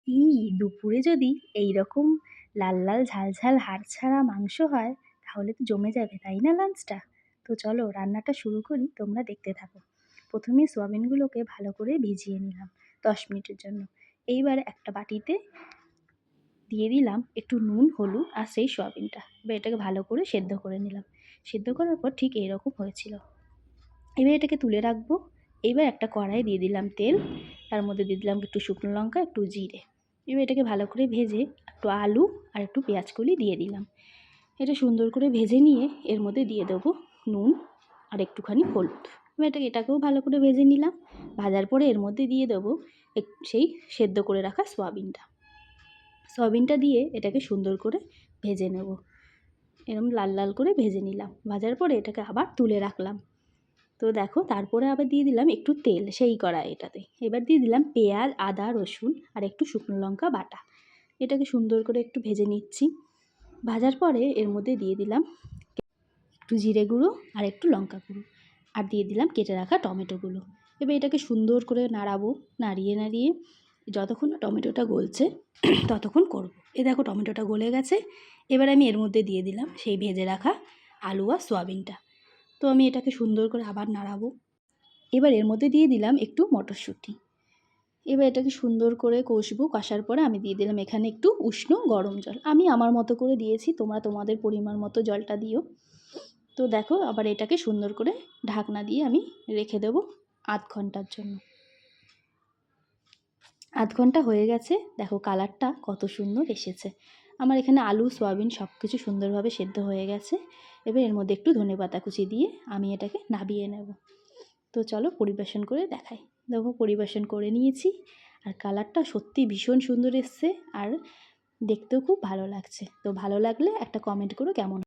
এই দুপুরে যদি এই রকম লাল লাল ঝাল ঝাল হাড় ছাড়া মাংস হয় তাহলে তো জমে যাবে, তাই না লাঞ্চটা? তো চলো রান্নাটা শুরু করি, তোমরা দেখতে থাকো। প্রথমে সোয়াবিনগুলোকে ভালো করে ভিজিয়ে নিলাম 10 মিনিটের জন্য। এইবার একটা বাটিতে দিয়ে দিলাম একটু নুন, হলুদ আর সেই সোয়াবিনটা। এবার এটাকে ভালো করে সেদ্ধ করে নিলাম। সেদ্ধ করার পর ঠিক এইরকম হয়েছিল। এবার এটাকে তুলে রাখবো। এবার একটা কড়াই দিয়ে দিলাম তেল, তার মধ্যে দিয়ে দিলাম একটু শুকনো লঙ্কা, একটু জিরে। এবার এটাকে ভালো করে ভেজে একটু আলু আর একটু পেঁয়াজ কলি দিয়ে দিলাম। এটা সুন্দর করে ভেজে নিয়ে এর মধ্যে দিয়ে দেবো নুন আর একটুখানি হলুদ। এবার এটাকেও ভালো করে ভেজে নিলাম। ভাজার পরে এর মধ্যে দিয়ে দেবো সেই সেদ্ধ করে রাখা সয়াবিনটা দিয়ে এটাকে সুন্দর করে ভেজে নেব। এরকম লাল লাল করে ভেজে নিলাম। ভাজার পরে এটাকে আবার তুলে রাখলাম। তো দেখো তারপরে আবার দিয়ে দিলাম একটু তেল সেই কড়াইটাতে। এবার দিয়ে দিলাম পেঁয়াজ, আদা, রসুন আর একটু শুকনো লঙ্কা বাটা। এটাকে সুন্দর করে একটু ভেজে নিচ্ছি। ভাজার পরে এর মধ্যে দিয়ে দিলাম একটু জিরে গুঁড়ো আর একটু লঙ্কা গুঁড়ো, আর দিয়ে দিলাম কেটে রাখা টমেটোগুলো। এবার এটাকে সুন্দর করে নাড়াবো। নাড়িয়ে নাড়িয়ে যতক্ষণ না টমেটোটা গলছে ততক্ষণ করব। দেখো টমেটোটা গলে গেছে। এবার আমি এর মধ্যে দিয়ে দিলাম সেই ভেজে রাখা আলু আর সোয়াবিনটা। তো আমি এটাকে সুন্দর করে আবার নাড়াবো। এবার এর মধ্যে দিয়ে দিলাম একটু মটরশুঁটি। এবার এটাকে সুন্দর করে কষবো। কষার পরে আমি দিয়ে দিলাম এখানে একটু উষ্ণ গরম জল। আমি আমার মতো করে দিয়েছি, তোমরা তোমাদের পরিমাণ মতো জলটা দিও। তো দেখো আবার এটাকে সুন্দর করে ঢাকনা দিয়ে আমি রেখে দেবো আধ ঘন্টার জন্য। আধ ঘন্টা হয়ে গেছে। দেখো কালারটা কত সুন্দর এসেছে। আমার এখানে আলু, সয়াবিন সব কিছু সুন্দরভাবে সেদ্ধ হয়ে গেছে। এবার এর মধ্যে একটু ধনেপাতা কুচি দিয়ে আমি এটাকে নামিয়ে নেব। তো চলো পরিবেশন করে দেখাই। দেখো পরিবেশন করে নিয়েছি। আর কালারটা সত্যি ভীষণ সুন্দর এসছে, আর দেখতেও খুব ভালো লাগছে। তো ভালো লাগলে একটা কমেন্ট করো কেমন